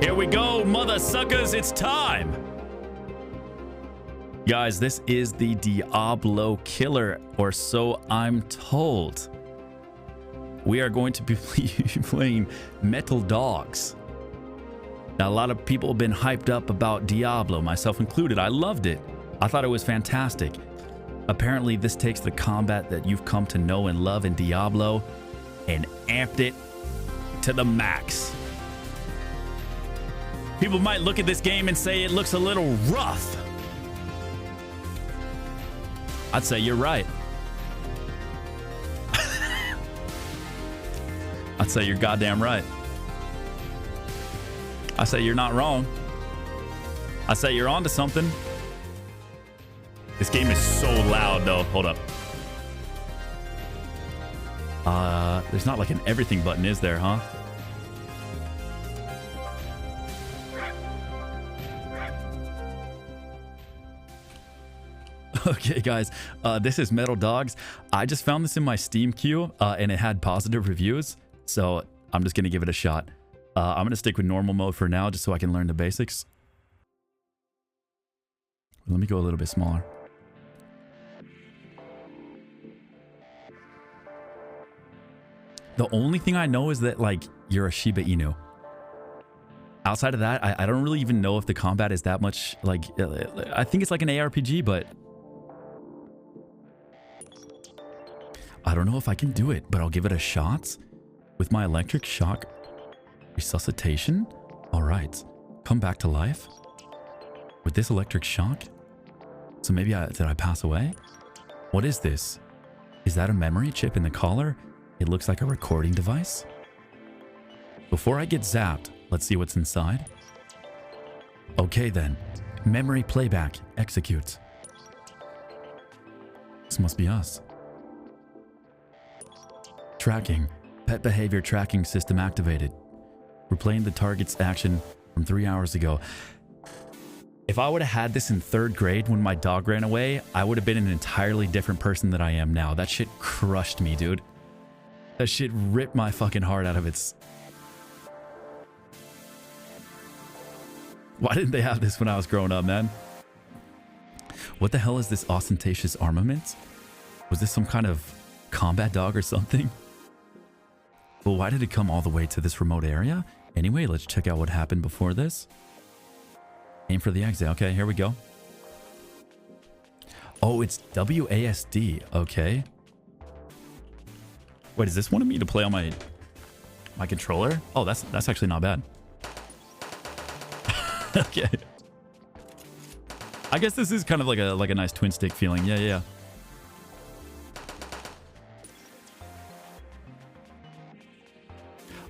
Here we go, mother suckers, it's time. Guys, this is the Diablo killer, or so I'm told. We are going to be playing Metal Dogs. Now, a lot of people have been hyped up about Diablo, myself included. I loved it. I thought it was fantastic. Apparently, this takes the combat that you've come to know and love in Diablo and amped it to the max. People might look at this game and say it looks a little rough. I'd say you're right. I'd say you're goddamn right. I say you're not wrong. I say you're onto something. This game is so loud, though. Hold up. There's not like an everything button, is there, huh? Okay, guys, this is Metal Dogs. I just found this in my Steam queue, and it had positive reviews, so I'm just going to give it a shot. I'm going to stick with normal mode for now, just so I can learn the basics. Let me go a little bit smaller. The only thing I know is that, like, you're a Shiba Inu. Outside of that, I don't really even know if the combat is that much, like, I think it's like an ARPG, but I don't know if I can do it, but I'll give it a shot with my electric shock resuscitation. All right, come back to life with this electric shock. So maybe did I pass away? What is this? Is that a memory chip in the collar? It looks like a recording device. Before I get zapped, let's see what's inside. Okay then, memory playback, execute. This must be us. Tracking, pet behavior tracking system activated. Replaying the target's action from 3 hours ago. If I would have had this in 3rd grade when my dog ran away, I would have been an entirely different person than I am now. That shit crushed me, dude. That shit ripped my fucking heart out of its... Why didn't they have this when I was growing up, man? What the hell is this ostentatious armament? Was this some kind of combat dog or something? Well, why did it come all the way to this remote area? Anyway, let's check out what happened before this. Aim for the exit. Okay, here we go. Oh, it's WASD. Okay. Wait, does this want me to play on my controller? Oh, that's actually not bad. Okay. I guess this is kind of like a nice twin stick feeling. Yeah, yeah.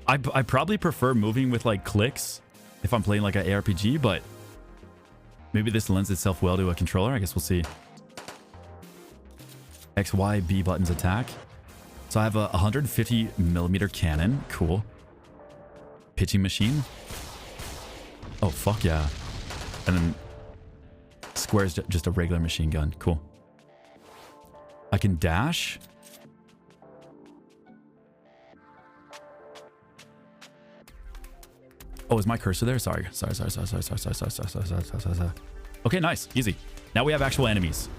I probably prefer moving with like clicks if I'm playing like an ARPG, but maybe this lends itself well to a controller. I guess we'll see. X, Y, B buttons attack. So I have a 150mm cannon. Cool. Pitching machine. Oh, fuck yeah. And then square's just a regular machine gun. Cool. I can dash. Oh, is my cursor there? Sorry. Sorry. Okay, nice. Easy. Now we have actual enemies.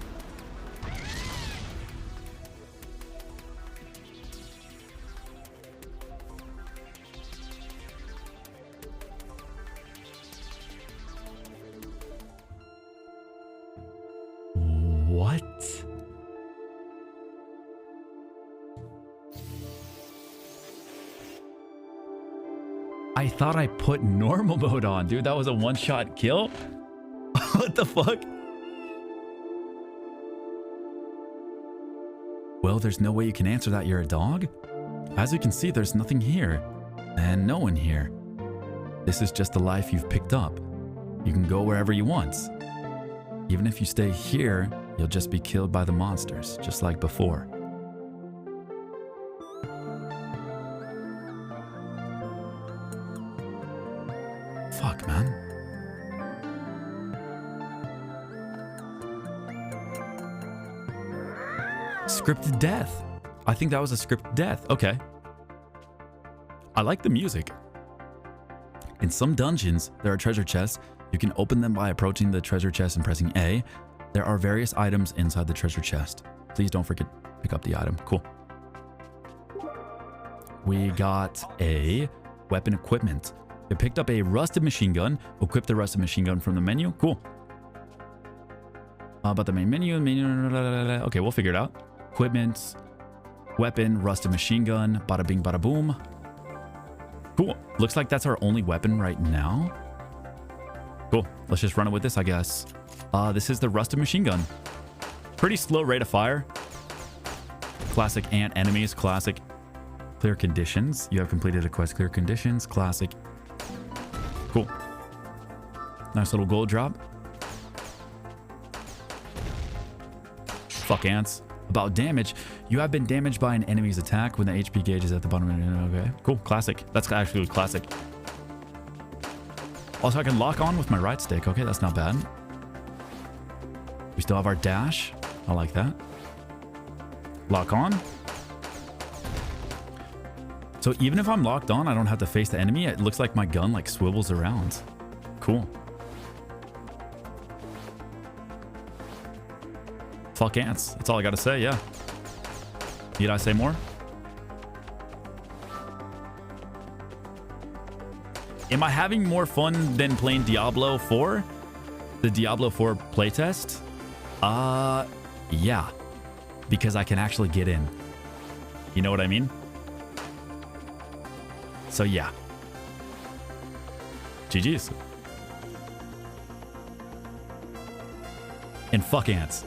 What? I thought I put normal mode on, dude. That was a one-shot kill? What the fuck? Well, there's no way you can answer that you're a dog. As you can see, there's nothing here. And no one here. This is just the life you've picked up. You can go wherever you want. Even if you stay here, you'll just be killed by the monsters, just like before. Fuck, man. Scripted death. I think that was a scripted death. Okay. I like the music. In some dungeons, there are treasure chests. You can open them by approaching the treasure chest and pressing A. There are various items inside the treasure chest. Please don't forget to pick up the item. Cool. We got a weapon equipment. We picked up a rusted machine gun. Equip the rusted machine gun from the menu. Cool. About the main menu. Okay, we'll figure it out. Equipment, weapon, rusted machine gun. Bada bing, bada boom. Cool. Looks like that's our only weapon right now. Cool. Let's just run it with this, I guess. This is the rusted machine gun. Pretty slow rate of fire. Classic ant enemies. Classic. Clear conditions. You have completed a quest. Clear conditions. Classic. Cool. Nice little gold drop. Fuck ants. About damage. You have been damaged by an enemy's attack when the HP gauge is at the bottom. Okay. Cool. Classic. That's actually classic. Also, I can lock on with my right stick. Okay, that's not bad. We still have our dash. I like that. Lock on. So even if I'm locked on, I don't have to face the enemy. It looks like my gun like swivels around. Cool. Fuck ants. That's all I got to say, yeah. Need I say more? Am I having more fun than playing Diablo 4? The Diablo 4 playtest? Yeah. Because I can actually get in. You know what I mean? So yeah. GG's. And fuck ants.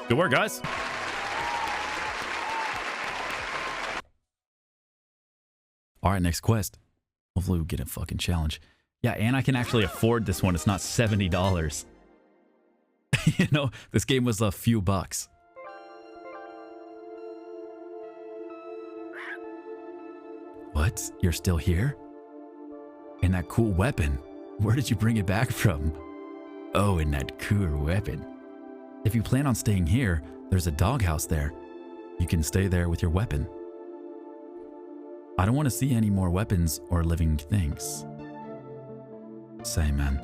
Good work, guys. All right, next quest. Hopefully we'll get a fucking challenge. Yeah, and I can actually afford this one. It's not $70. You know, this game was a few bucks. What? You're still here? And that cool weapon. Where did you bring it back from? Oh, and that cool weapon. If you plan on staying here, there's a doghouse there. You can stay there with your weapon. I don't want to see any more weapons or living things. Same, man.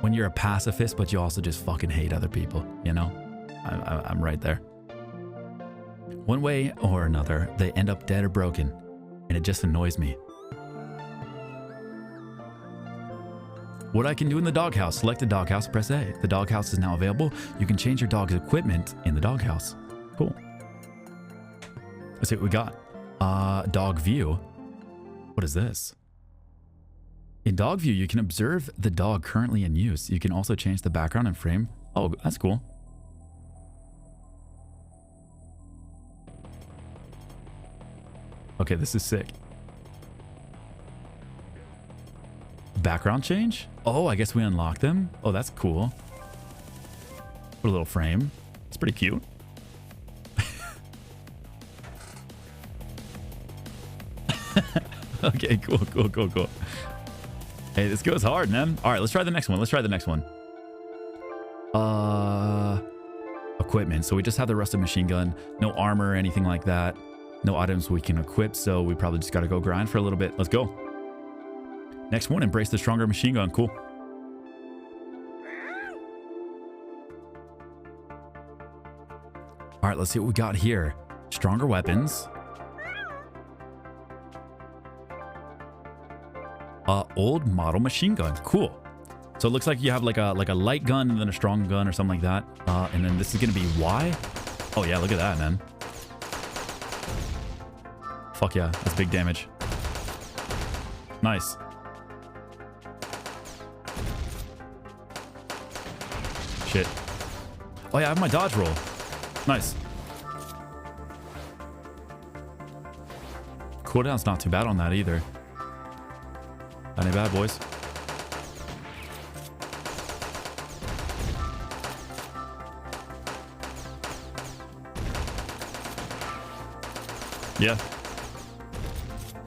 When you're a pacifist, but you also just fucking hate other people, you know? I'm right there. One way or another, they end up dead or broken, and it just annoys me. What I can do in the doghouse. Select the doghouse, press A. The doghouse is now available. You can change your dog's equipment in the doghouse. Cool. Let's see what we got. Dog view. What is this? In dog view, you can observe the dog currently in use. You can also change the background and frame. Oh, that's cool. Okay, this is sick. Background change? Oh, I guess we unlock them. Oh, that's cool. Put a little frame. It's pretty cute. Okay, cool. Hey, this goes hard, man. All right, let's try the next one. Equipment. So we just have the rusted machine gun. No armor or anything like that. No items we can equip, so we probably just got to go grind for a little bit. Let's go. Next one, embrace the stronger machine gun. Cool. All right, let's see what we got here. Stronger weapons. Old model machine gun. Cool. So it looks like you have like a light gun and then a strong gun or something like that. And then this is gonna be Y. Oh yeah, look at that, man. Fuck yeah, that's big damage. Nice. Shit. Oh yeah, I have my dodge roll. Nice. Cooldown's not too bad on that either. Not any bad, boys. Yeah.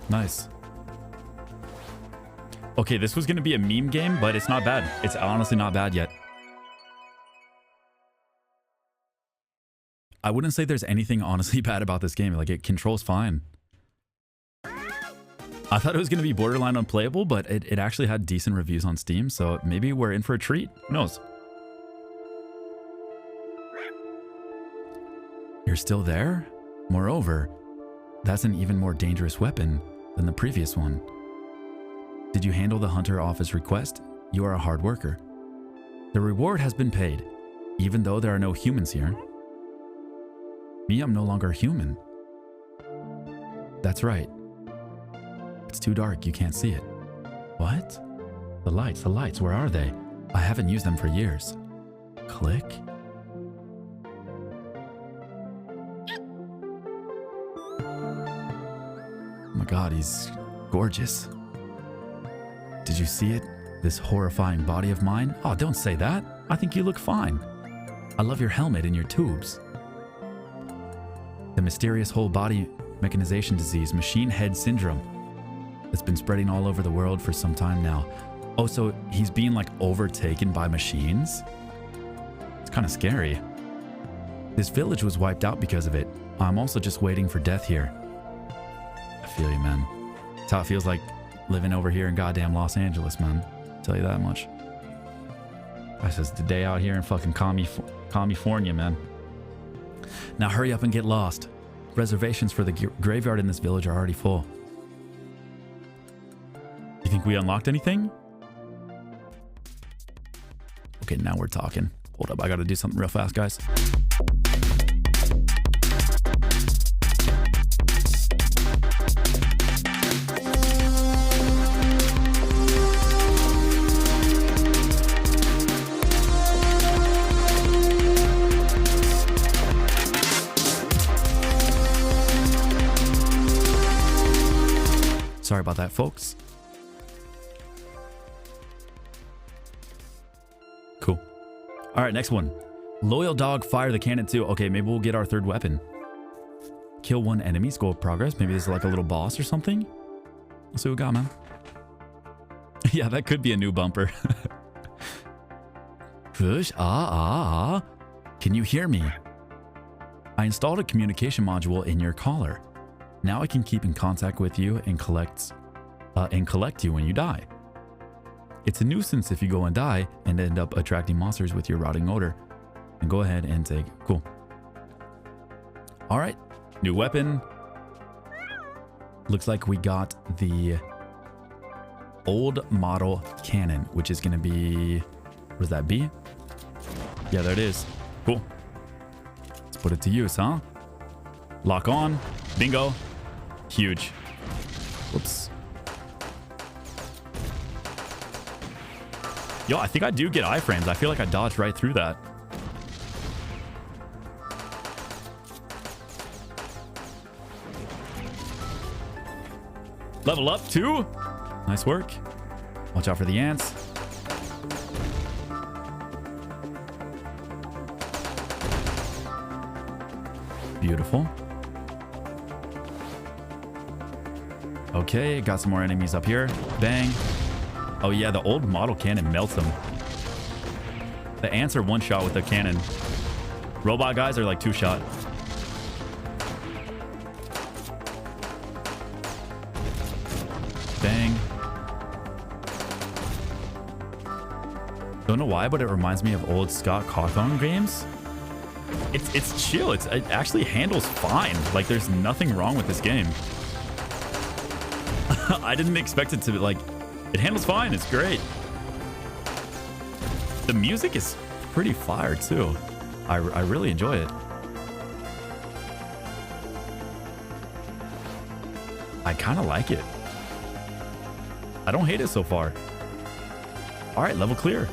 Nice. Okay, this was going to be a meme game, but it's not bad. It's honestly not bad yet. I wouldn't say there's anything honestly bad about this game. Like, it controls fine. I thought it was going to be borderline unplayable, but it actually had decent reviews on Steam, so maybe we're in for a treat. Who knows? You're still there? Moreover, that's an even more dangerous weapon than the previous one. Did you handle the hunter off his request? You are a hard worker. The reward has been paid, even though there are no humans here. Me, I'm no longer human. That's right. It's too dark, you can't see it. What? The lights, where are they? I haven't used them for years. Click. Oh my god, he's gorgeous. Did you see it? This horrifying body of mine? Oh, don't say that. I think you look fine. I love your helmet and your tubes. The mysterious whole body mechanization disease, machine head syndrome, that's been spreading all over the world for some time now. Oh, so he's being like overtaken by machines? It's kind of scary. This village was wiped out because of it. I'm also just waiting for death here. I feel you, man. That's how it feels like living over here in goddamn Los Angeles, man. I'll tell you that much. That's just the day out here in fucking California, man. Now hurry up and get lost. Reservations for the graveyard in this village are already full. You think we unlocked anything? Okay, now we're talking. Hold up, I gotta do something real fast, guys. Sorry about that, folks. Cool. All right, next one. Loyal dog, fire the cannon too. Okay, maybe we'll get our third weapon. Kill one enemy, score progress. Maybe this is like a little boss or something. Let's see what we got, man. Yeah, that could be a new bumper. Push, Can you hear me? I installed a communication module in your collar. Now I can keep in contact with you and collect you when you die. It's a nuisance if you go and die and end up attracting monsters with your rotting odor. And go ahead and take... Cool. All right. New weapon. Looks like we got the old model cannon, which is going to be... What does that be? Yeah, there it is. Cool. Let's put it to use, huh? Lock on. Bingo. Huge. Whoops. Yo, I think I do get iframes. I feel like I dodged right through that. Level up too. Nice work. Watch out for the ants. Beautiful. Okay, got some more enemies up here. Bang. Oh yeah, the old model cannon melts them. The ants are one shot with the cannon. Robot guys are like two shot. Bang. Don't know why, but it reminds me of old Scott Cawthon games. It's chill. It actually handles fine. Like there's nothing wrong with this game. I didn't expect it to be like, it handles fine. It's great. The music is pretty fire too. I really enjoy it. I kind of like it. I don't hate it so far. All right, level clear.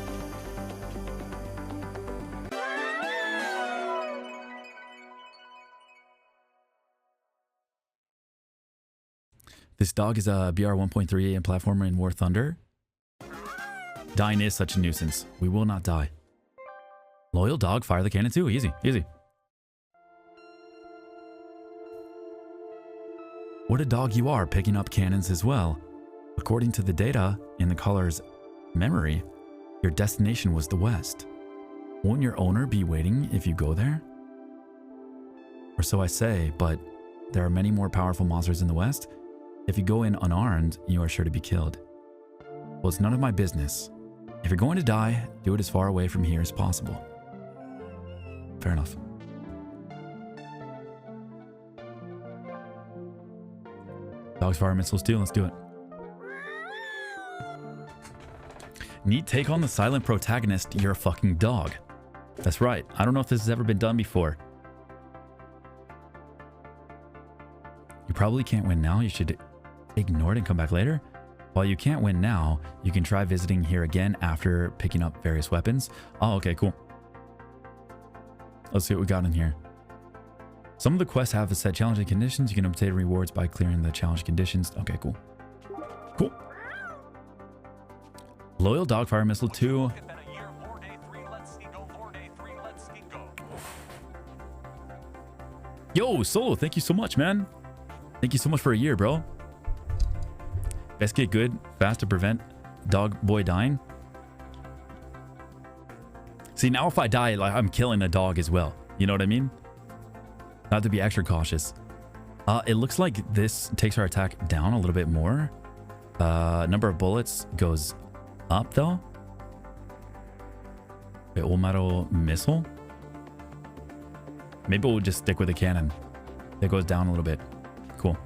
This dog is a BR 1.3 and platformer in War Thunder. Dying is such a nuisance. We will not die. Loyal dog, fire the cannon too. Easy, easy. What a dog you are, picking up cannons as well. According to the data in the caller's memory, your destination was the west. Won't your owner be waiting if you go there? Or so I say, but there are many more powerful monsters in the west. If you go in unarmed, you are sure to be killed. Well, it's none of my business. If you're going to die, do it as far away from here as possible. Fair enough. Dogs fire missiles too. Let's do it. Need take on the silent protagonist. You're a fucking dog. That's right. I don't know if this has ever been done before. You probably can't win now. You should ignore it and come back later. While you can't win now, you can try visiting here again after picking up various weapons. Oh, okay, cool. Let's see what we got in here. Some of the quests have a set challenging conditions. You can obtain rewards by clearing the challenge conditions. Okay, cool. Cool. Loyal dog fire missile 2. Yo, Solo, thank you so much, man. Thank you so much for a year, bro. Best get good, fast to prevent dog boy dying. See, now if I die, like I'm killing a dog as well. You know what I mean? I have to be extra cautious. It looks like this takes our attack down a little bit more. Number of bullets goes up though. Wait, all metal missile? Maybe we'll just stick with the cannon. It goes down a little bit. Cool.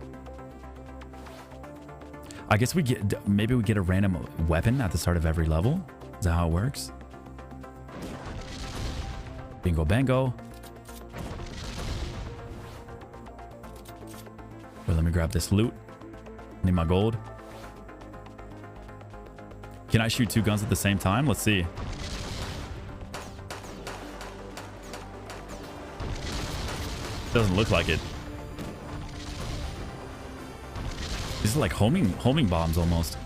I guess we get, maybe we get a random weapon at the start of every level. Is that how it works? Bingo bango. Wait, let me grab this loot. Need my gold. Can I shoot 2 guns at the same time? Let's see. Doesn't look like it. These are like homing bombs almost.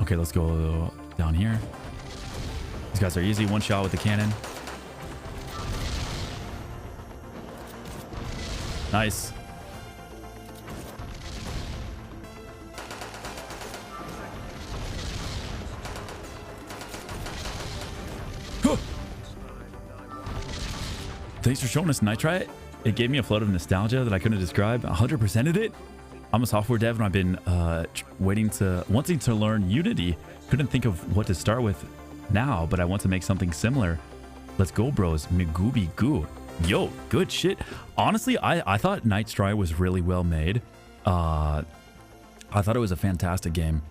Okay, let's go down here. These guys are easy. One shot with the cannon. Nice. Thanks for showing us Nitrite. It gave me a flood of nostalgia that I couldn't describe. 100%ed it. I'm a software dev and I've been wanting to learn Unity. Couldn't think of what to start with now, but I want to make something similar. Let's go, bros. Migubi goo. Yo, good shit. Honestly, I thought Night Strike was really well made. I thought it was a fantastic game.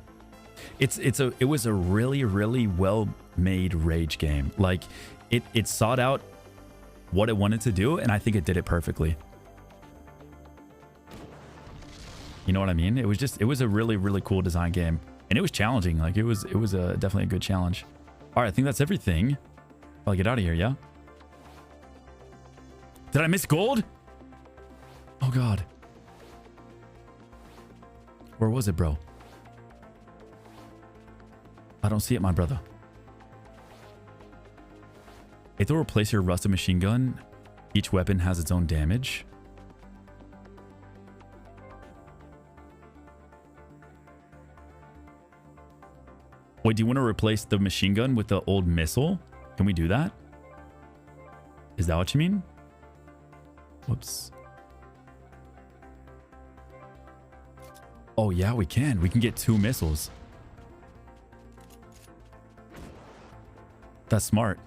It was a really well made rage game. Like it sought out what it wanted to do, and I think it did it perfectly. You know what I mean? It was a really cool design game, and it was challenging. Like it was definitely a good challenge. All right, I think that's everything. I'll get out of here. Yeah. Did I miss gold? Oh god. Where was it, bro? I don't see it, my brother. Aethel, replace your rusted machine gun. Each weapon has its own damage. Wait, do you want to replace the machine gun with the old missile? Can we do that? Is that what you mean? Whoops. Oh yeah, we can. We can get 2 missiles. That's smart.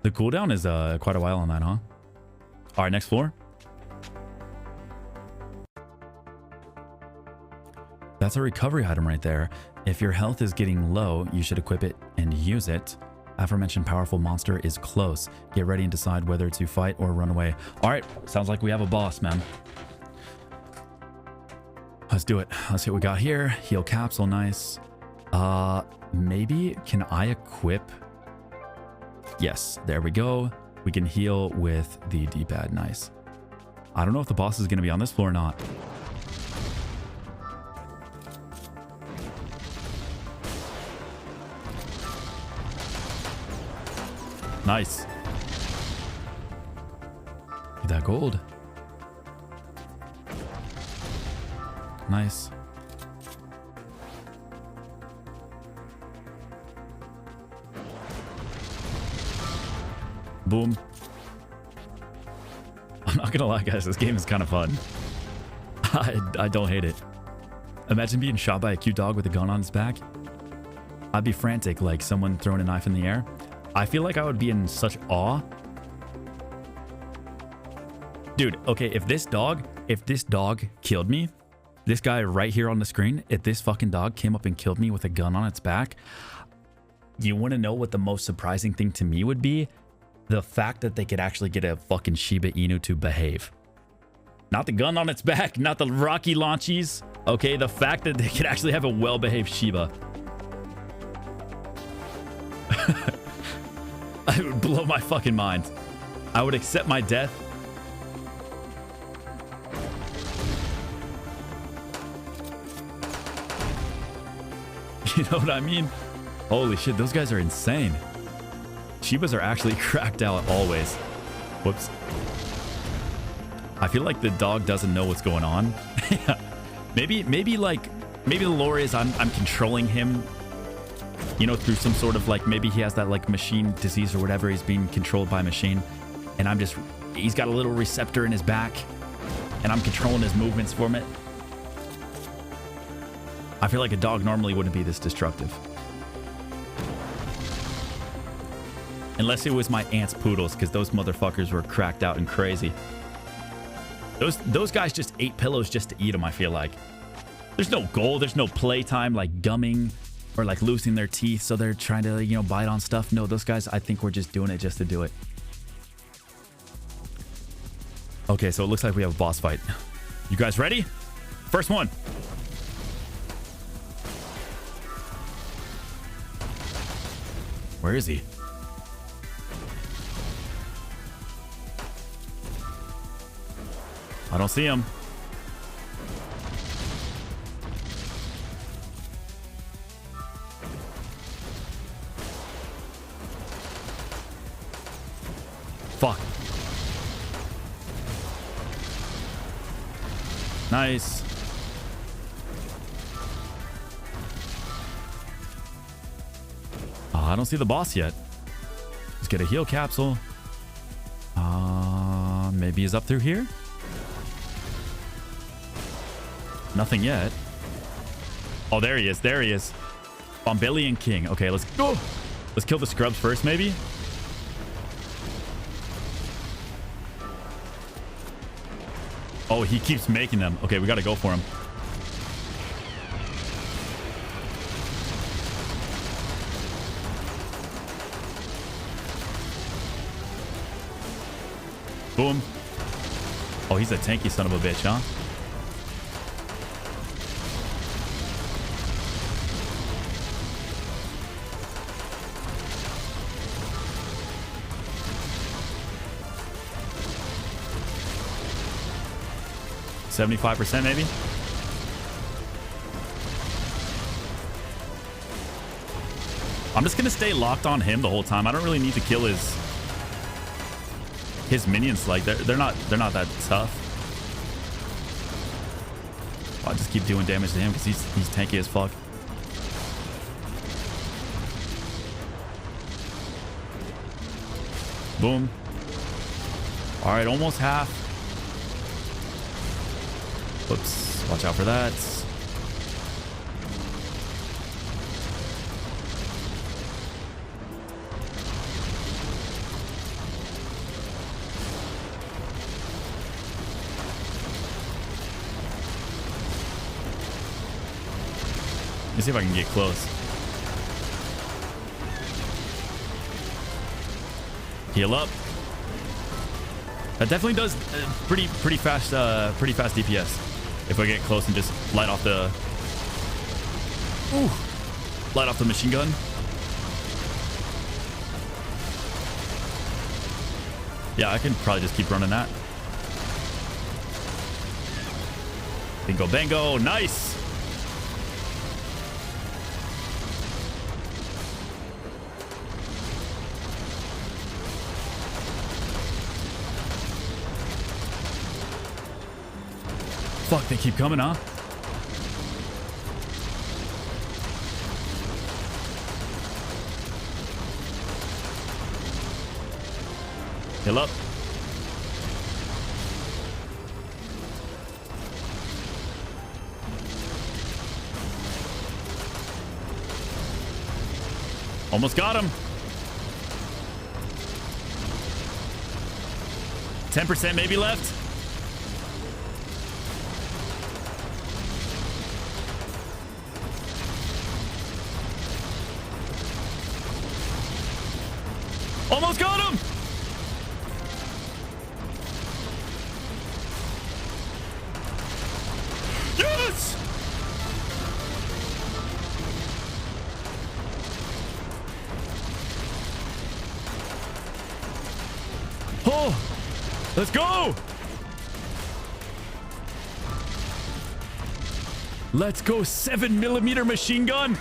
The cooldown is quite a while on that, huh? All right, next floor. That's a recovery item right there. If your health is getting low, you should equip it and use it. Aforementioned powerful monster is close. Get ready and decide whether to fight or run away. All right, sounds like we have a boss, man. Let's do it. Let's see what we got here. Heal capsule, nice. Maybe can I equip? Yes, there we go. We can heal with the D-pad, nice. I don't know if the boss is going to be on this floor or not. Nice. Get that gold. Nice. Boom. not gonna lie, guys. This game is kind of fun. I don't hate it. Imagine being shot by a cute dog with a gun on its back. I'd be frantic, like someone throwing a knife in the air. I feel like I would be in such awe. Dude, okay, if this dog killed me, this guy right here on the screen, if this fucking dog came up and killed me with a gun on its back, you want to know what the most surprising thing to me would be? The fact that they could actually get a fucking Shiba Inu to behave. Not the gun on its back, not the rocky launchies. Okay, the fact that they could actually have a well-behaved Shiba. It would blow my fucking mind. I would accept my death. You know what I mean? Holy shit, those guys are insane. Shibas are actually cracked out always. Whoops. I feel like the dog doesn't know what's going on. maybe the lore is I'm controlling him, you know, through some sort of like, maybe he has that like machine disease or whatever. He's being controlled by a machine, and he's got a little receptor in his back, and I'm controlling his movements from it. I feel like a dog normally wouldn't be this destructive. Unless it was my aunt's poodles, because those motherfuckers were cracked out and crazy. Those guys just ate pillows just to eat them, I feel like. There's no goal, there's no playtime like gumming or like losing their teeth, so they're trying to, you know, bite on stuff. No, those guys, I think, were just doing it just to do it. Okay, so it looks like we have a boss fight. You guys ready? First one. Where is he? I don't see him. Fuck. Nice. I don't see the boss yet. Let's get a heal capsule. Maybe he's up through here? Nothing yet. Oh, there he is. There he is. Barbarian King. Okay, let's go. Let's kill the scrubs first, maybe. Oh, he keeps making them. Okay, we got to go for him. Boom. Oh, he's a tanky son of a bitch, huh? $75% maybe? I'm just gonna stay locked on him the whole time. I don't really need to kill his minions. Like they're not that tough. I'll just keep doing damage to him because he's tanky as fuck. Boom. All right, almost half. Whoops, watch out for that. Let me see if I can get close. Heal up. That definitely does pretty fast DPS. If I get close and just light off the machine gun. Yeah, I can probably just keep running that. Bingo bango, nice. Fuck, they keep coming, huh? Heal up. Almost got him. 10% maybe left. Almost got him. Yes. Oh, let's go. Let's go. 7mm machine gun.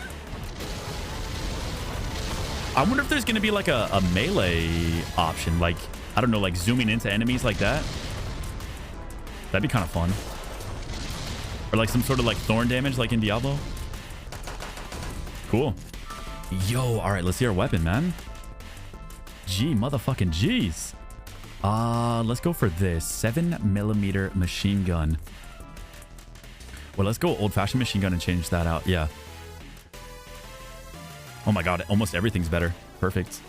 I wonder if there's going to be like a melee option. Like, I don't know, like zooming into enemies like that. That'd be kind of fun. Or like some sort of like thorn damage like in Diablo. Cool. Yo, all right, let's see our weapon, man. Gee, motherfucking G's. Let's go for this 7mm machine gun. Well, let's go old-fashioned machine gun and change that out. Yeah. Oh my god, almost everything's better. Perfect.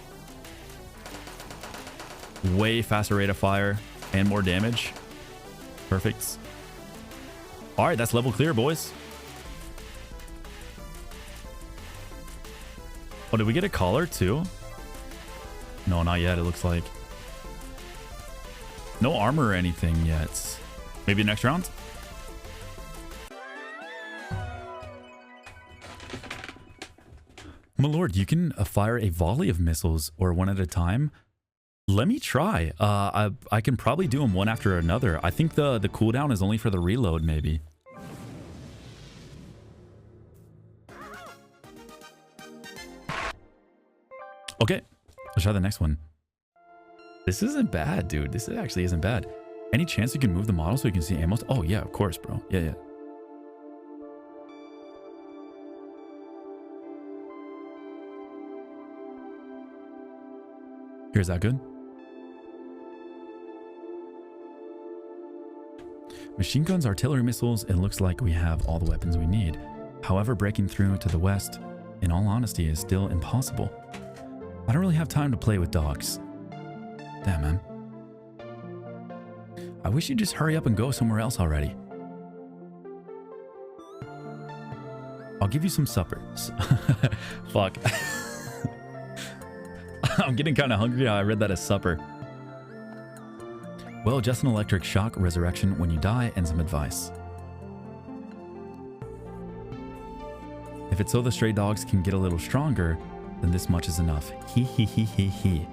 Way faster rate of fire and more damage. Perfect. All right, that's level clear, boys. Oh, did we get a collar too? No, not yet, it looks like. No armor or anything yet. Maybe next round? My lord, you can fire a volley of missiles or one at a time. Let me try. I can probably do them one after another. I think the cooldown is only for the reload, maybe. Okay, let's try the next one. This isn't bad, dude. This actually isn't bad. Any chance you can move the model so you can see ammo? Oh, yeah, of course, bro. Yeah, yeah. Here's that good? Machine guns, artillery missiles, it looks like we have all the weapons we need. However, breaking through to the west, in all honesty, is still impossible. I don't really have time to play with dogs. Damn, man. I wish you'd just hurry up and go somewhere else already. I'll give you some supper. Fuck. I'm getting kind of hungry. I read that as supper. Well, just an electric shock, resurrection when you die, and some advice. If it's so the stray dogs can get a little stronger, then this much is enough. He he he he he.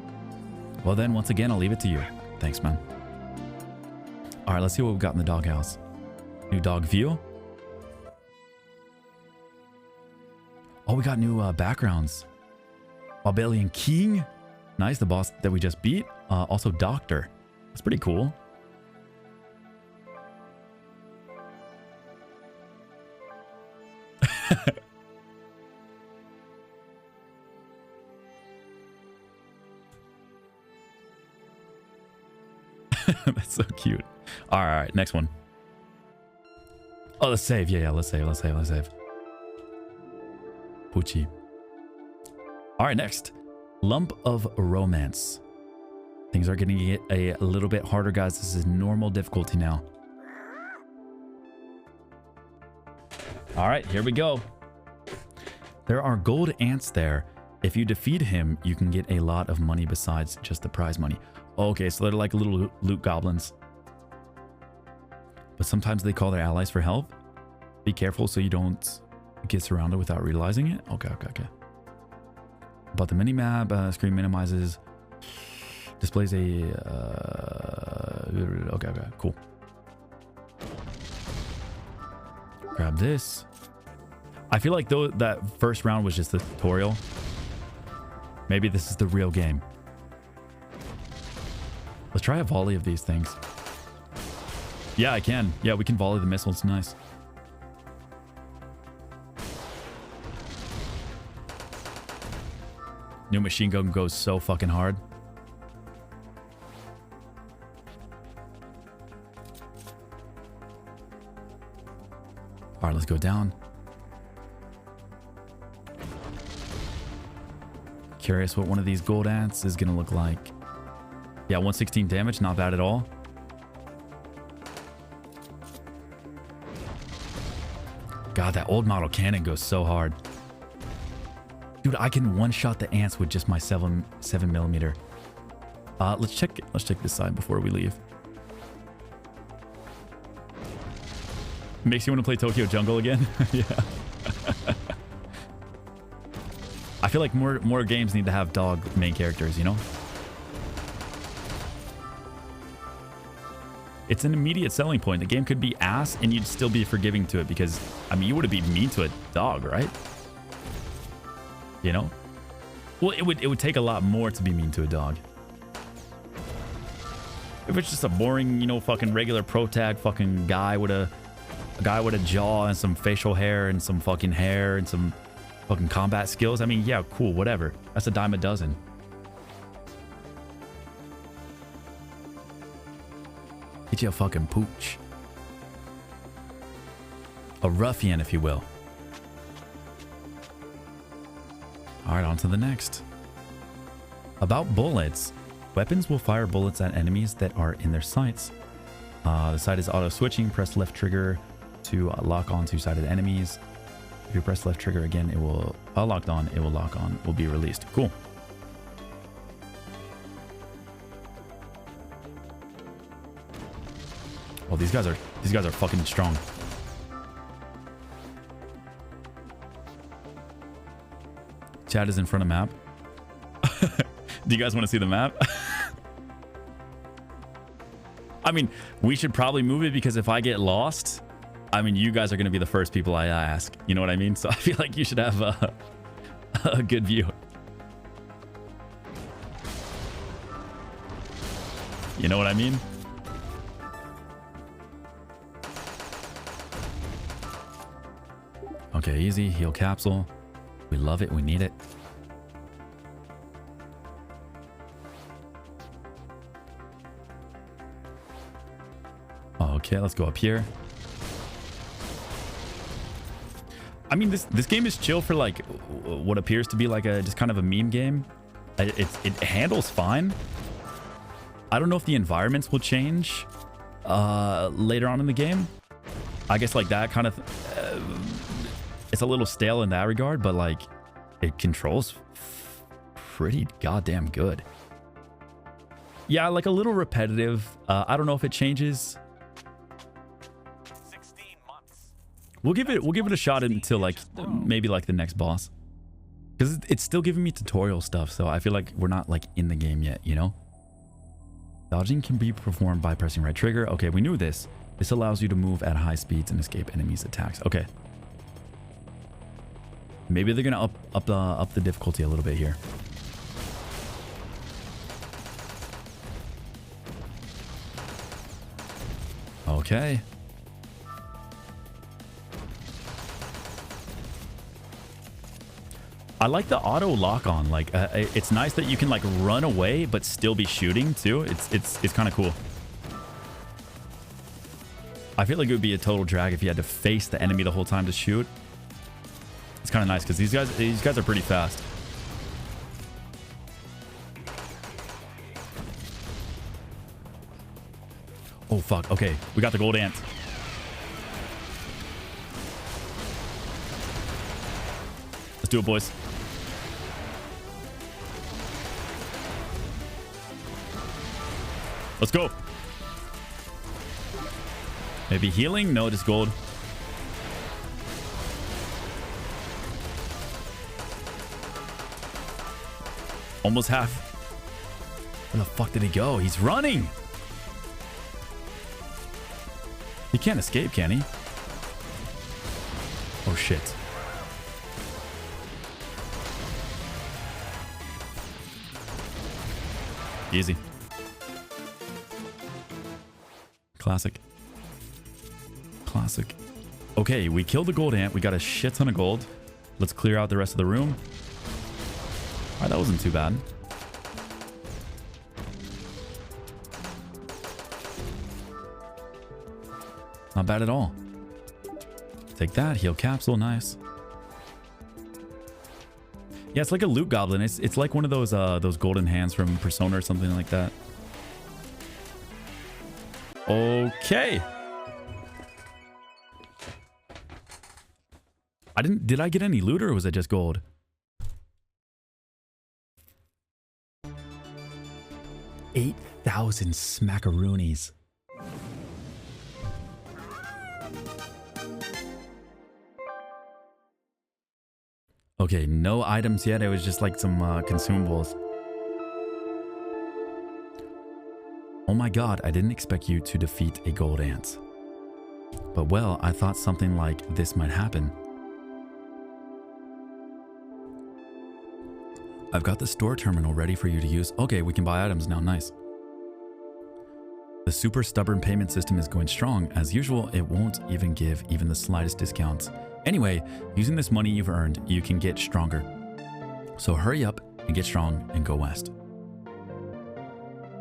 Well then, once again, I'll leave it to you. Thanks, man. All right, let's see what we've got in the doghouse. New dog view. Oh, we got new backgrounds. Barbarian King. Nice, the boss that we just beat. Also, Doctor. That's pretty cool. That's so cute. All right, next one. Oh, let's save. Yeah, let's save. Poochie. All right, next. Lump of Romance. Things are going to get a little bit harder, guys. This is normal difficulty now. All right, here we go. There are gold ants there. If you defeat him, you can get a lot of money besides just the prize money. Okay, so they're like little loot goblins. But sometimes they call their allies for help. Be careful so you don't get surrounded without realizing it. Okay. But the minimap, screen minimizes, displays a... okay, cool. Grab this. I feel like though that first round was just the tutorial. Maybe this is the real game. Let's try a volley of these things. Yeah, I can. Yeah, we can volley the missiles. Nice. New machine gun goes so fucking hard. All right, let's go down. curious what one of these gold ants is going to look like. Yeah, 116 damage. Not bad at all. God, that old model cannon goes so hard. Dude, I can one-shot the ants with just my 7mm. Let's check this side before we leave. Makes you want to play Tokyo Jungle again? Yeah. I feel like more games need to have dog main characters, you know? It's an immediate selling point. The game could be ass and you'd still be forgiving to it because, I mean, you would be mean to a dog, right? You know? Well, it would take a lot more to be mean to a dog. If it's just a boring, you know, fucking regular pro tag fucking guy with a jaw and some facial hair and some fucking hair and some fucking combat skills, I mean, yeah, cool, whatever. That's a dime a dozen. Get you a fucking pooch. A ruffian, if you will. Alright, on to the next. About bullets. Weapons will fire bullets at enemies that are in their sights. The sight is auto-switching. Press left trigger to lock on two-sided enemies. If you press left trigger again, it will... While locked on, it will lock on. Will be released. Cool. Oh, these guys are fucking strong. Chat is in front of map. Do you guys want to see the map? I mean, we should probably move it because if I get lost, I mean, you guys are going to be the first people I ask. You know what I mean? So I feel like you should have a good view. You know what I mean? Okay, easy. Heal capsule. We love it. We need it. Okay, let's go up here. I mean, this game is chill for like what appears to be like a just kind of a meme game. It handles fine. I don't know if the environments will change later on in the game. I guess like that kind of it's a little stale in that regard, but like it controls pretty goddamn good. Yeah, like a little repetitive. I don't know if it changes. 16 months. We'll give it a shot until like maybe like the next boss, because it's still giving me tutorial stuff. So I feel like we're not like in the game yet, you know. Dodging can be performed by pressing right trigger. Okay, we knew this. This allows you to move at high speeds and escape enemies' attacks. Okay. Maybe they're gonna up the difficulty a little bit here. Okay. I like the auto lock on. Like it's nice that you can like run away but still be shooting too. It's kind of cool. I feel like it would be a total drag if you had to face the enemy the whole time to shoot. It's kind of nice because these guys are pretty fast. Oh fuck. Okay, we got the gold ant. Let's do it, boys. Let's go. Maybe healing? No, just gold. Almost half. Where the fuck did he go? He's running. He can't escape, can he? Oh shit. Easy. Classic. Classic. Okay, we killed the gold ant. We got a shit ton of gold. Let's clear out the rest of the room. All right, that wasn't too bad. Not bad at all. Take that. Heal capsule. Nice. Yeah, it's like a loot goblin. It's like one of those golden hands from Persona or something like that. Okay. Did I get any loot or was it just gold? $8,000 smackaroonies. Okay, no items yet. It was just like some consumables. Oh my god, I didn't expect you to defeat a gold ant. But well, I thought something like this might happen. I've got the store terminal ready for you to use. Okay, we can buy items now. Nice. The super stubborn payment system is going strong. As usual, it won't even give even the slightest discounts. Anyway, using this money you've earned, you can get stronger. So hurry up and get strong and go west.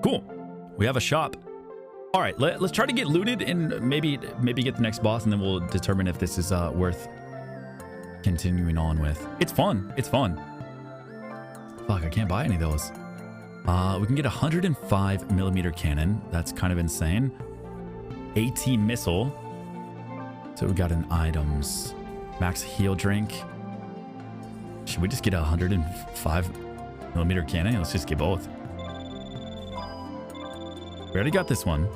Cool. We have a shop. All right, let's try to get looted and maybe get the next boss, and then we'll determine if this is worth continuing on with. It's fun. It's fun. Fuck, I can't buy any of those. We can get a 105mm cannon. That's kind of insane. AT missile. So we got an items. Max heal drink. Should we just get a 105mm cannon? Let's just get both. We already got this one.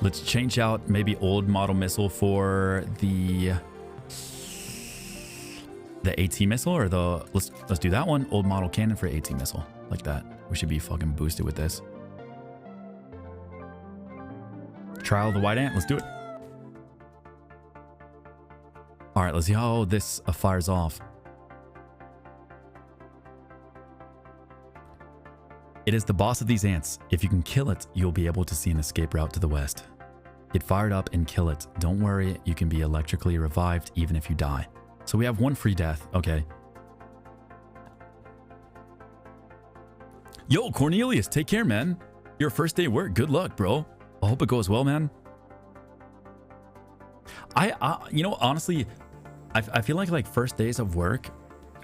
Let's change out maybe old model missile for the AT missile, or let's do that one. Old model cannon for AT missile, like that. We should be fucking boosted with this. Trial of the white ant. Let's do it. All right, let's see how this fires off. It is the boss of these ants. If you can kill it, you'll be able to see an escape route to the west. Get fired up and kill it. Don't worry, you can be electrically revived even if you die. So we have one free death. Okay. Yo, Cornelius, take care, man. Your first day at work. Good luck, bro. I hope it goes well, man. You know, honestly, I feel like first days of work.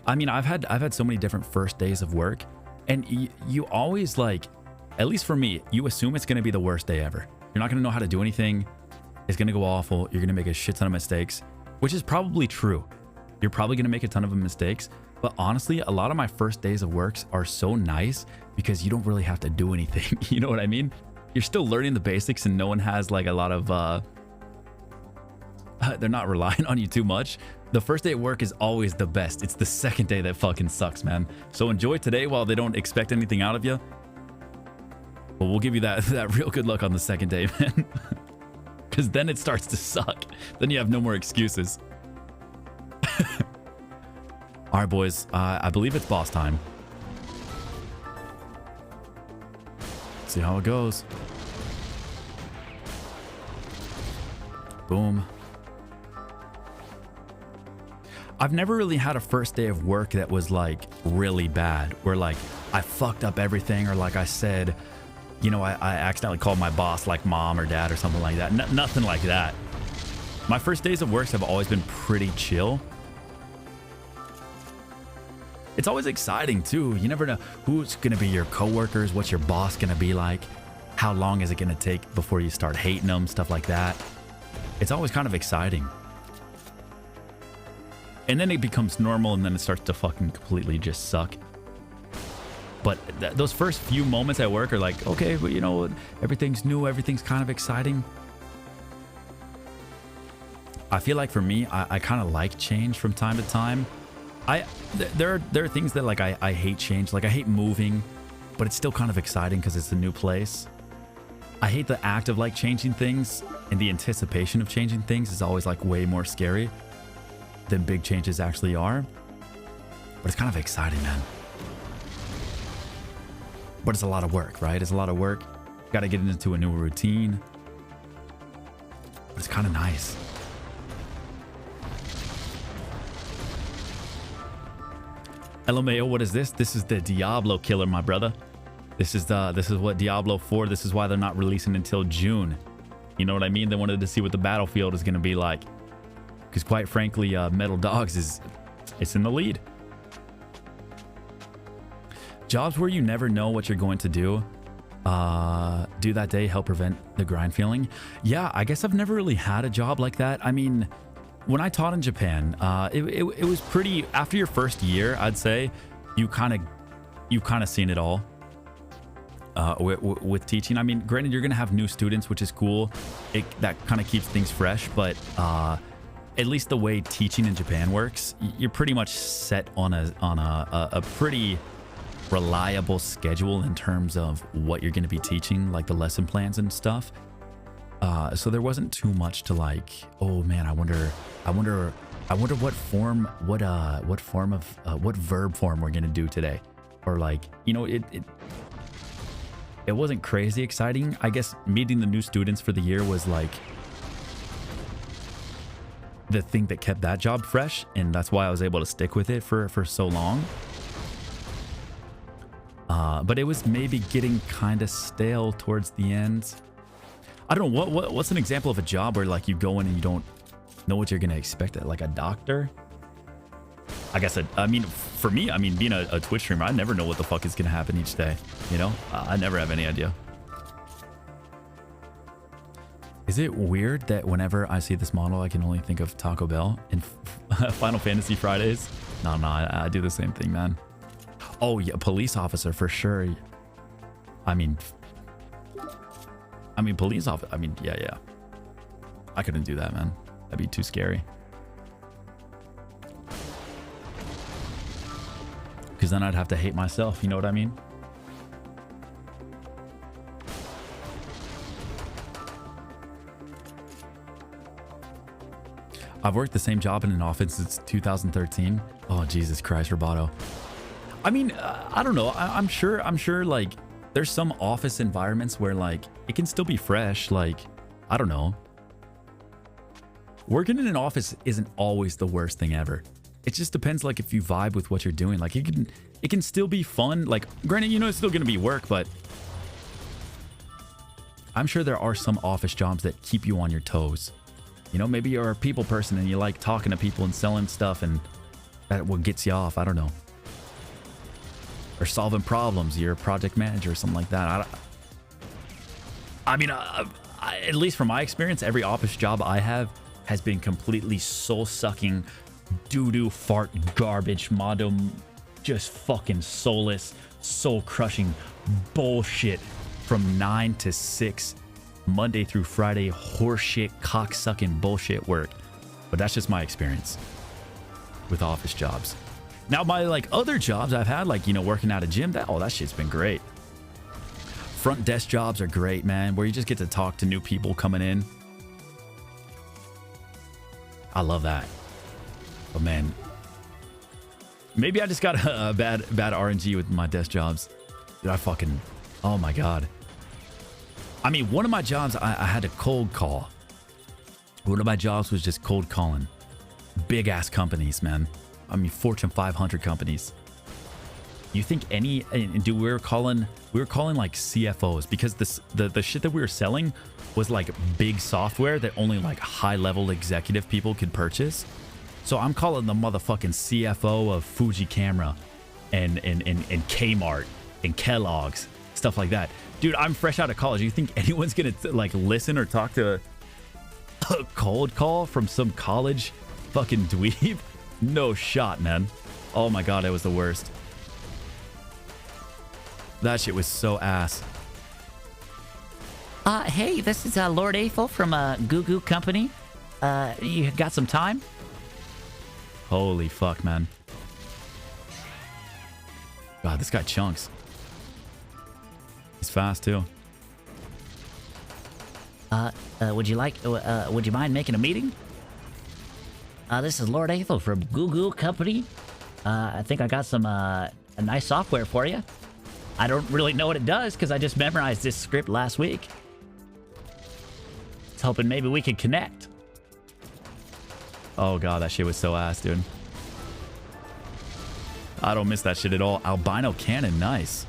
I mean, I've had so many different first days of work, and you always, like, at least for me, you assume it's gonna be the worst day ever. You're not gonna know how to do anything. It's gonna go awful. You're gonna make a shit ton of mistakes, which is probably true. You're probably gonna make a ton of mistakes, but honestly, a lot of my first days of works are so nice because you don't really have to do anything. You know what I mean? You're still learning the basics, and no one has like a lot of they're not relying on you too much. The first day at work is always the best. It's the second day that fucking sucks, man. So enjoy today while they don't expect anything out of you. But we'll give you that real good luck on the second day, man. Because then it starts to suck. Then you have no more excuses. All right, boys. I believe it's boss time. See how it goes. Boom. I've never really had a first day of work that was like really bad, where like I fucked up everything, or like I said, you know, I accidentally called my boss like mom or dad or something like that. Nothing like that. My first days of work have always been pretty chill. It's always exciting too. You never know who's going to be your coworkers, what's your boss going to be like, how long is it going to take before you start hating them, stuff like that. It's always kind of exciting. And then it becomes normal, and then it starts to fucking completely just suck. But those first few moments at work are like, okay, but you know, everything's new, everything's kind of exciting. I feel like for me, I kind of like change from time to time. There are things that like I hate change. Like I hate moving, but it's still kind of exciting because it's a new place. I hate the act of like changing things, and the anticipation of changing things is always like way more scary than big changes actually are. But it's kind of exciting, man. But it's a lot of work, right? It's a lot of work. Got to get into a new routine. But it's kind of nice. LMAO, what is this? This is the Diablo killer, my brother. This is what Diablo 4. This is why they're not releasing until June. You know what I mean? They wanted to see what the battlefield is going to be like. Because quite frankly, Metal Dogs it's in the lead. Jobs where you never know what you're going to do that day, help prevent the grind feeling. Yeah, I guess I've never really had a job like that. I mean, when I taught in Japan, it was pretty, after your first year, I'd say, you kind of seen it all with teaching. I mean, granted, you're going to have new students, which is cool. That kind of keeps things fresh, but at least the way teaching in Japan works, you're pretty much set on a pretty reliable schedule in terms of what you're going to be teaching, like the lesson plans and stuff. So there wasn't too much to like, oh man, I wonder what verb form we're going to do today. Or like, you know, it wasn't crazy exciting. I guess meeting the new students for the year was like the thing that kept that job fresh, and that's why I was able to stick with it for so long. But it was maybe getting kind of stale towards the end. I don't know, what's an example of a job where like you go in and you don't know what you're gonna expect? Like a doctor? I guess I mean, for me, I mean, being a Twitch streamer, I never know what the fuck is gonna happen each day. You know, I never have any idea. Is it weird that whenever I see this model, I can only think of Taco Bell and Final Fantasy Fridays? No, I do the same thing, man. Oh yeah, police officer for sure. I mean, police officer. I mean, yeah. I couldn't do that, man. That'd be too scary. Because then I'd have to hate myself. You know what I mean? I've worked the same job in an office since 2013. Oh, Jesus Christ, Roboto. I mean, I don't know. I'm sure like there's some office environments where like it can still be fresh. Like, I don't know. Working in an office isn't always the worst thing ever. It just depends like if you vibe with what you're doing. Like it can still be fun. Like granted, you know, it's still going to be work, but I'm sure there are some office jobs that keep you on your toes. You know, maybe you're a people person and you like talking to people and selling stuff, and that what gets you off. I don't know. Or solving problems. You're a project manager or something like that. I mean, at least from my experience, every office job I have has been completely soul-sucking, doo-doo, fart, garbage, motto, just fucking soulless, soul-crushing bullshit from 9 to 6, Monday through Friday, horseshit, cock-sucking bullshit work. But that's just my experience with office jobs. Now, my like other jobs I've had, like, you know, working at a gym, that shit's been great. Front desk jobs are great, man, where you just get to talk to new people coming in. I love that. But man, maybe I just got a bad RNG with my desk jobs. Dude, oh my God. I mean, one of my jobs, I had to cold call. One of my jobs was just cold calling big ass companies, man. I mean, Fortune 500 companies. You think dude, we were calling like CFOs, because the shit that we were selling was like big software that only like high level executive people could purchase. So I'm calling the motherfucking CFO of Fuji Camera and Kmart and Kellogg's, stuff like that. Dude, I'm fresh out of college. You think anyone's gonna like listen or talk to a cold call from some college fucking dweeb? No shot, man. Oh my God, it was the worst. That shit was so ass. Hey, this is Lord Aethel from Goo Goo Company. You got some time? Holy fuck, man. God, this guy chunks. He's fast too. Would you mind making a meeting? This is Lord Aethel from Goo Goo Company. I think I got some a nice software for you. I don't really know what it does because I just memorized this script last week. I was hoping maybe we could connect. Oh God, that shit was so ass, dude. I don't miss that shit at all. Albino cannon, nice.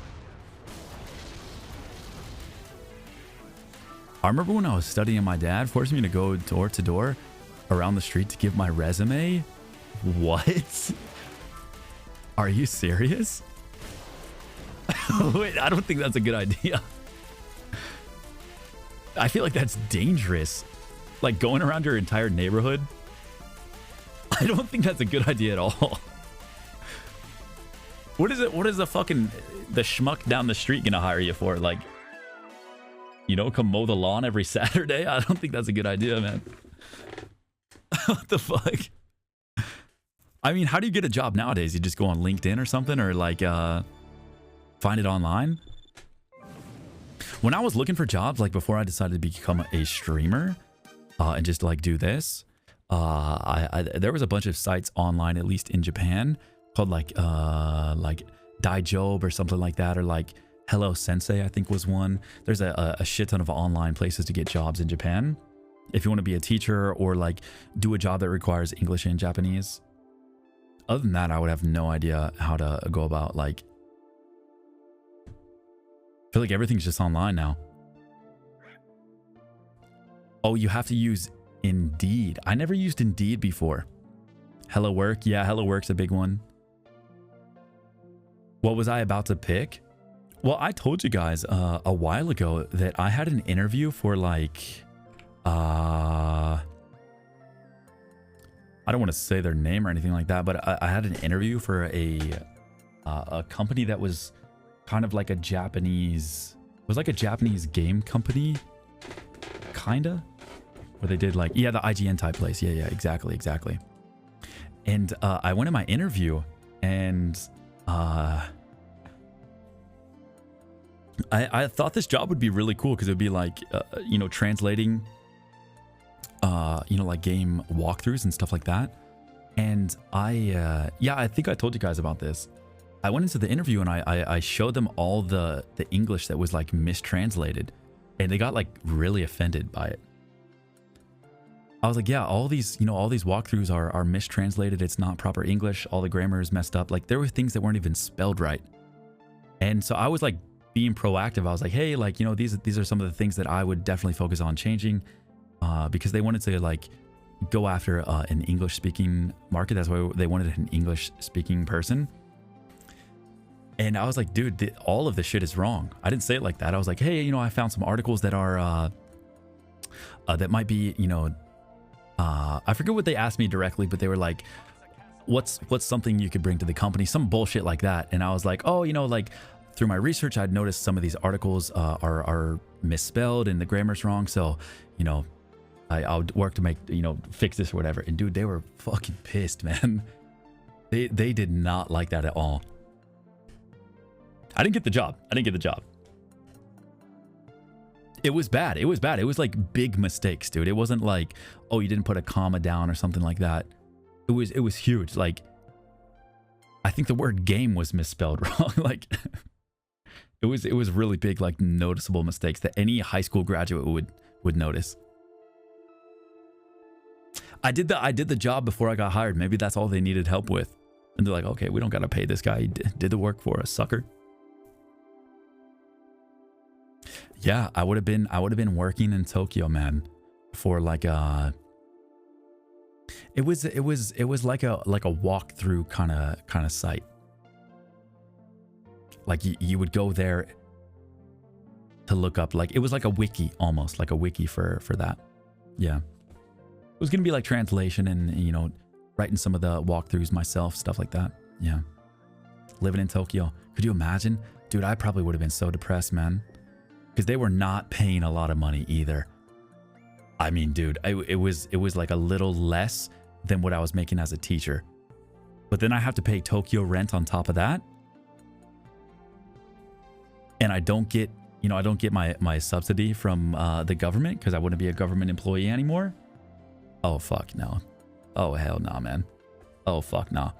I remember when I was studying, my dad forced me to go door to door around the street to give my resume. What? Are you serious? Wait, I don't think that's a good idea. I feel like that's dangerous. Like going around your entire neighborhood. I don't think that's a good idea at all. What is it? What is the schmuck down the street gonna hire you for? Like, you know, come mow the lawn every Saturday? I don't think that's a good idea, man. What the fuck? I mean, how do you get a job nowadays? You just go on LinkedIn or something, or like find it online? When I was looking for jobs, like before I decided to become a streamer and just like do this, there was a bunch of sites online, at least in Japan, called like Daijob or something like that, or like Hello Sensei, I think was one. There's a shit ton of online places to get jobs in Japan if you want to be a teacher or like do a job that requires English and Japanese. Other than that, I would have no idea how to go about like. I feel like everything's just online now. Oh, you have to use Indeed. I never used Indeed before. Hello Work. Yeah, Hello Work's a big one. What was I about to pick? Well, I told you guys a while ago that I had an interview for like... I don't want to say their name or anything like that, but I had an interview for a company that was kind of like a Japanese... It was like a Japanese game company. Kinda. Where they did like... Yeah, the IGN type place. Yeah, exactly. And I went to my interview and... I thought this job would be really cool because it would be like, you know, translating, you know, like game walkthroughs and stuff like that. And yeah, I think I told you guys about this. I went into the interview and I showed them all the English that was like mistranslated, and they got like really offended by it. I was like, yeah, all these, you know, all these walkthroughs are mistranslated. It's not proper English. All the grammar is messed up. Like there were things that weren't even spelled right. And so I was like being proactive. I was like, hey, like, you know, these are some of the things that I would definitely focus on changing, because they wanted to like go after an English speaking market. That's why they wanted an English speaking person. And I was like, dude, all of this shit is wrong. I didn't say it like that. I was like, hey, you know, I found some articles that are that might be, you know, I forget what they asked me directly, but they were like, what's something you could bring to the company? Some bullshit like that. And I was like, oh, you know, like through my research, I'd noticed some of these articles are misspelled and the grammar's wrong. So, you know, I'll work to make, you know, fix this or whatever. And dude, they were fucking pissed, man. They did not like that at all. I didn't get the job. It was bad. It was like big mistakes, dude. It wasn't like, oh, you didn't put a comma down or something like that. It was huge. Like, I think the word game was misspelled wrong. Like, it was really big, like noticeable mistakes that any high school graduate would notice. I did the job before I got hired. Maybe that's all they needed help with. And they're like, okay, we don't got to pay this guy. He did the work for us, sucker. Yeah, I would have been working in Tokyo, man, for like it was like a walkthrough kind of site. Like you would go there to look up, like it was like a wiki, almost like a wiki for that. Yeah, it was gonna be like translation and, you know, writing some of the walkthroughs myself, stuff like that. Yeah, living in Tokyo, could you imagine, dude? I probably would have been so depressed, man. Because they were not paying a lot of money either. I mean, dude, it was like a little less than what I was making as a teacher. But then I have to pay Tokyo rent on top of that. And I don't get my subsidy from the government because I wouldn't be a government employee anymore. Oh, fuck no. Oh, hell nah, man. Oh, fuck nah.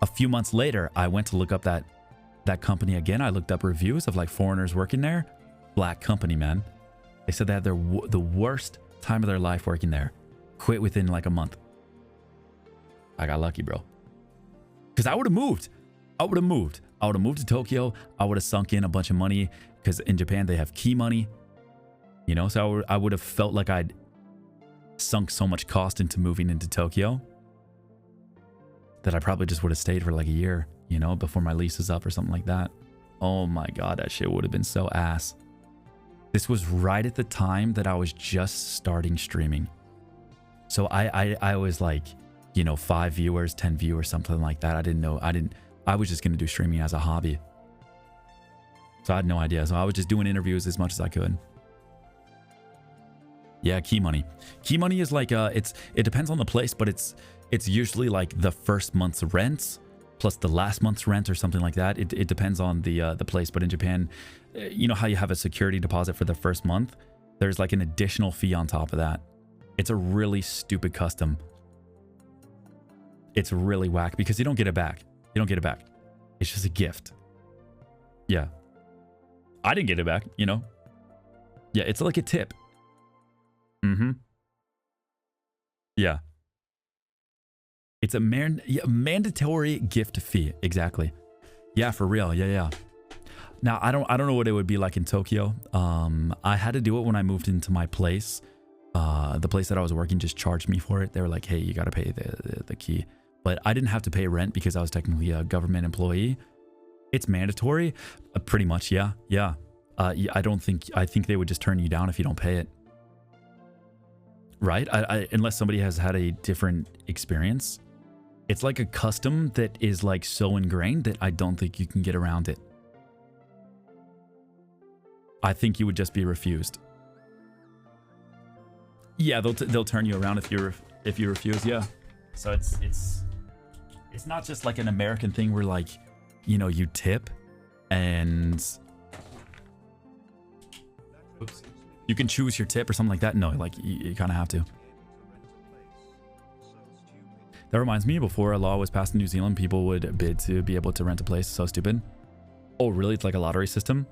A few months later, I went to look up that company again. I looked up reviews of like foreigners working there. Black company, man. They said they had the worst time of their life working there. Quit within like a month. I got lucky, bro. Because I would have moved. I would have moved to Tokyo. I would have sunk in a bunch of money because in Japan they have key money. You know, so I would have felt like I'd sunk so much cost into moving into Tokyo that I probably just would have stayed for like a year, you know, before my lease is up or something like that. Oh my God, that shit would have been so ass. This was right at the time that I was just starting streaming. So I was like, you know, 5 viewers, 10 viewers, something like that. I was just going to do streaming as a hobby. So I had no idea. So I was just doing interviews as much as I could. Yeah, key money. Key money is like, it depends on the place, but it's usually like the first month's rent plus the last month's rent or something like that. It depends on the place. But in Japan, you know how you have a security deposit for the first month? There's like an additional fee on top of that. It's a really stupid custom. It's really whack because you don't get it back. You don't get it back. It's just a gift. Yeah. I didn't get it back, you know? Yeah, it's like a tip. Mm-hmm. Yeah. It's a mandatory gift fee. Exactly. Yeah, for real. Yeah. Now, I don't know what it would be like in Tokyo. I had to do it when I moved into my place. The place that I was working just charged me for it. They were like, hey, you got to pay the key. But I didn't have to pay rent because I was technically a government employee. It's mandatory. Pretty much, yeah. I think they would just turn you down if you don't pay it. Right? Unless somebody has had a different experience. It's like a custom that is like so ingrained that I don't think you can get around it. I think you would just be refused. Yeah, they'll turn you around if you refuse. Yeah. So it's not just like an American thing where like, you know, you tip and oops, you can choose your tip or something like that. No, like you kind of have to. That reminds me, before a law was passed in New Zealand, people would bid to be able to rent a place. So stupid. Oh, really? It's like a lottery system?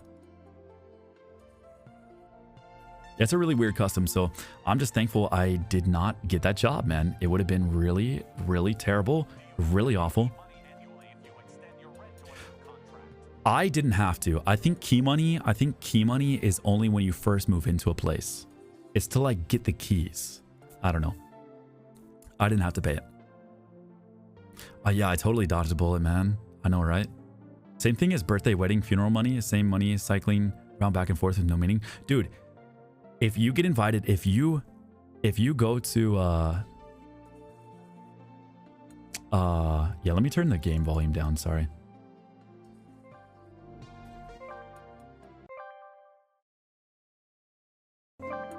It's a really weird custom. So I'm just thankful I did not get that job, man. It would have been really, really terrible, really awful. I didn't have to. I think key money is only when you first move into a place. It's to like get the keys. I don't know. I didn't have to pay it. Yeah, I totally dodged a bullet, man. I know, right? Same thing as birthday, wedding, funeral money. Same money as cycling around back and forth with no meaning. Dude, if you get invited, if you go to yeah, let me turn the game volume down, sorry.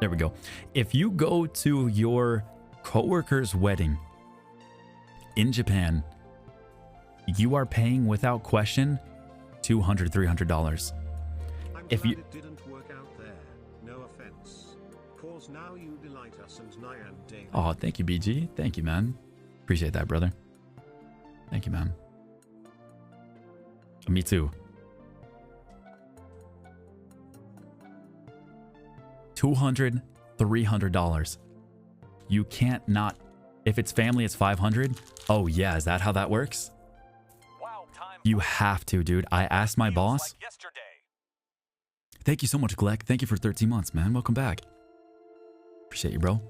There we go. If you go to your coworker's wedding in Japan, you are paying without question $200, $300. If you didn't work out there, no offense. Cause now you delight us and Nyan Day. Oh, thank you, BG. Thank you, man. Appreciate that, brother. Thank you, man. Me too. $200, $300. You can't not. If it's family, it's $500. Oh yeah, is that how that works? Wow, time You have to, dude. I asked my boss. like yesterday. Thank you so much, Gleck. Thank you for 13 months, man. Welcome back. Appreciate you, bro.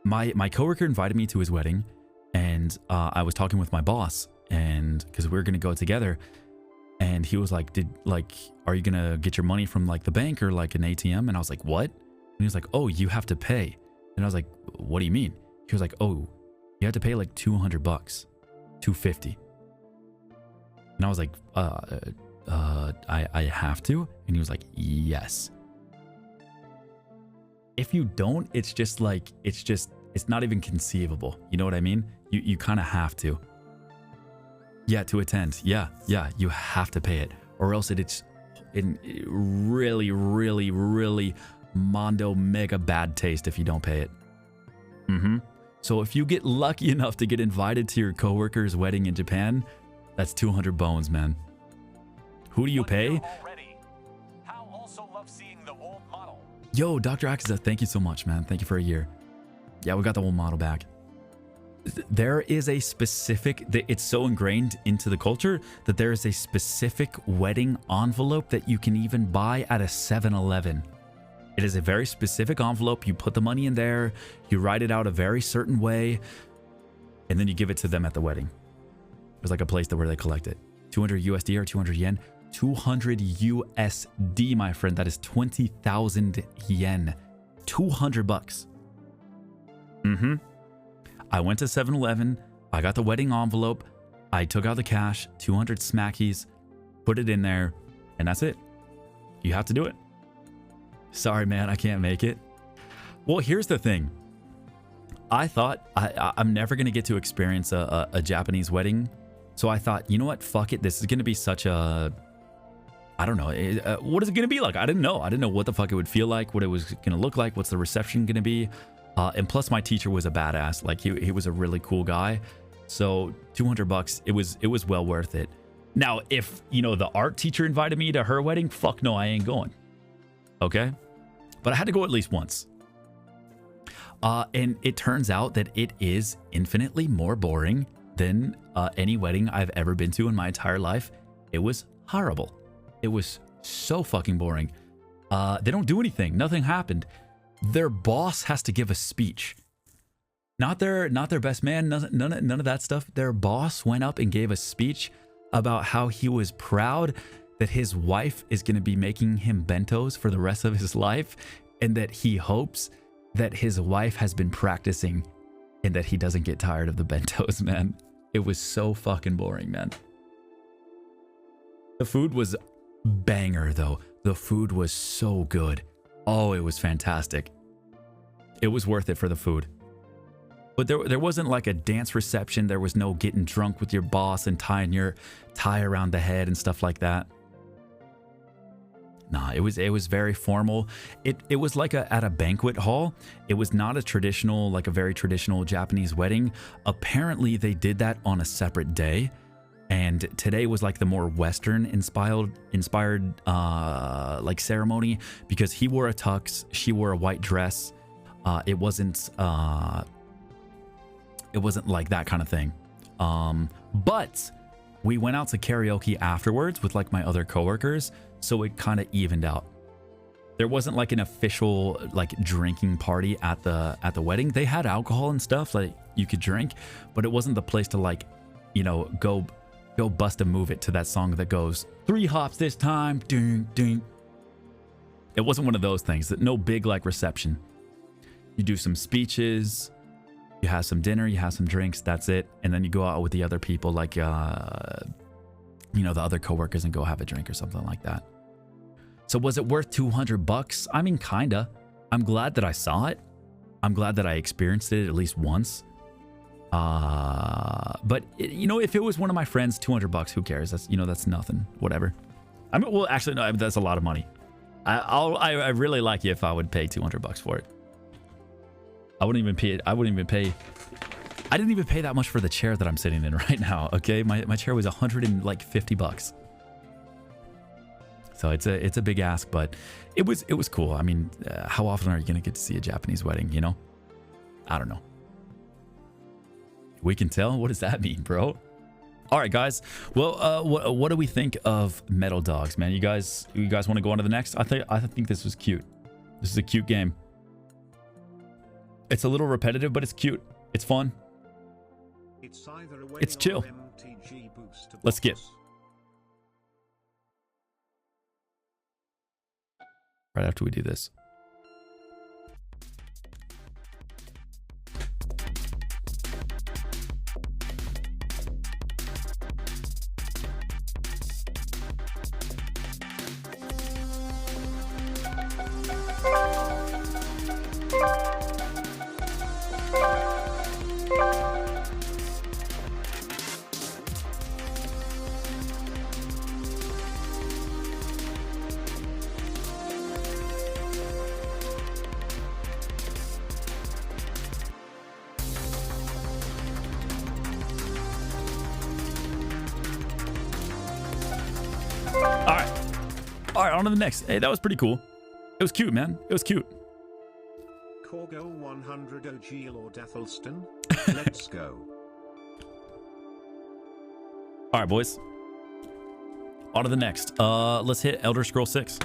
My coworker invited me to his wedding, and I was talking with my boss, and because we were gonna go together, and he was like, are you gonna get your money from like the bank or like an ATM? And I was like, what? And he was like, oh, you have to pay. And I was like, what do you mean? He was like, oh, you have to pay like $200, $250. And I was like, I have to? And he was like, yes. If you don't, it's just like, it's not even conceivable. You know what I mean? You kind of have to. Yeah, to attend. Yeah, you have to pay it. Or else it's in really, really, really mondo mega bad taste if you don't pay it. So if you get lucky enough to get invited to your coworker's wedding in Japan, that's 200 bones, man. Who do you pay? Hal also loves seeing the old model. Yo, Dr. Akiza, thank you so much, man. Thank you for a year. Yeah, we got the old model back. There is a specific, it's so ingrained into the culture that there is a specific wedding envelope that you can even buy at a 7-Eleven. It is a very specific envelope. You put the money in there, you write it out a very certain way, and then you give it to them at the wedding. There's like a place where they collect it. 200 USD or 200 yen? 200 USD, my friend. That is 20,000 yen. 200 bucks. I went to 7-Eleven. I got the wedding envelope. I took out the cash, 200 smackies, put it in there, and that's it. You have to do it. Sorry, man, I can't make it. Well, here's the thing. I thought I'm never going to get to experience a Japanese wedding. So I thought, you know what? Fuck it. This is going to be such a... I don't know. What is it going to be like? I didn't know. I didn't know what the fuck it would feel like, what it was going to look like, what's the reception going to be. And plus, my teacher was a badass. Like, he was a really cool guy. So 200 bucks, it was well worth it. Now, if, you know, the art teacher invited me to her wedding, fuck no, I ain't going. Okay? But I had to go at least once. And it turns out that it is infinitely more boring than any wedding I've ever been to in my entire life. It was horrible. It was so fucking boring. They don't do anything. Nothing happened. Their boss has to give a speech. Not their best man, none of that stuff. Their boss went up and gave a speech about how he was proud that his wife is going to be making him bentos for the rest of his life, and that he hopes that his wife has been practicing and that he doesn't get tired of the bentos, man. It was so fucking boring, man. The food was banger, though. The food was so good. Oh, it was fantastic. It was worth it for the food. But there wasn't like a dance reception. There was no getting drunk with your boss and tying your tie around the head and stuff like that. Nah, it was very formal. It was like at a banquet hall. It was not a traditional, like a very traditional Japanese wedding. Apparently they did that on a separate day. And today was like the more Western inspired like ceremony, because he wore a tux, she wore a white dress. It wasn't like that kind of thing. But we went out to karaoke afterwards with like my other coworkers, so it kind of evened out. There wasn't like an official like drinking party at the wedding. They had alcohol and stuff like you could drink, but it wasn't the place to like, you know, go bust a move it to that song that goes 3 hops this time, ding ding. It wasn't one of those things. That no big like reception. You do some speeches, you have some dinner, you have some drinks, that's it. And then you go out with the other people, like, you know, the other coworkers, and go have a drink or something like that. So was it worth 200 bucks? I mean, kinda. I'm glad that I saw it. I'm glad that I experienced it at least once. But you know, if it was one of my friends, 200 bucks, who cares? That's, you know, that's nothing, whatever. I mean, well, actually, no, that's a lot of money. I really like you if I would pay 200 bucks for it. I wouldn't even pay. I didn't even pay that much for the chair that I'm sitting in right now. Okay, my chair was 150 bucks. So it's a big ask, but it was cool. I mean, how often are you gonna get to see a Japanese wedding? You know, I don't know. We can tell. What does that mean, bro? All right, guys. Well, what do we think of Metal Dogs, man? You guys want to go on to the next? I think this was cute. This is a cute game. It's a little repetitive, but it's cute. It's fun. It's chill. Let's skip. Right after we do this. All right, on to the next. Hey, that was pretty cool. It was cute, man. It was cute. Corgo 100 OG Lord Aethelstan. Let's go. All right, boys. On to the next. Let's hit Elder Scrolls 6.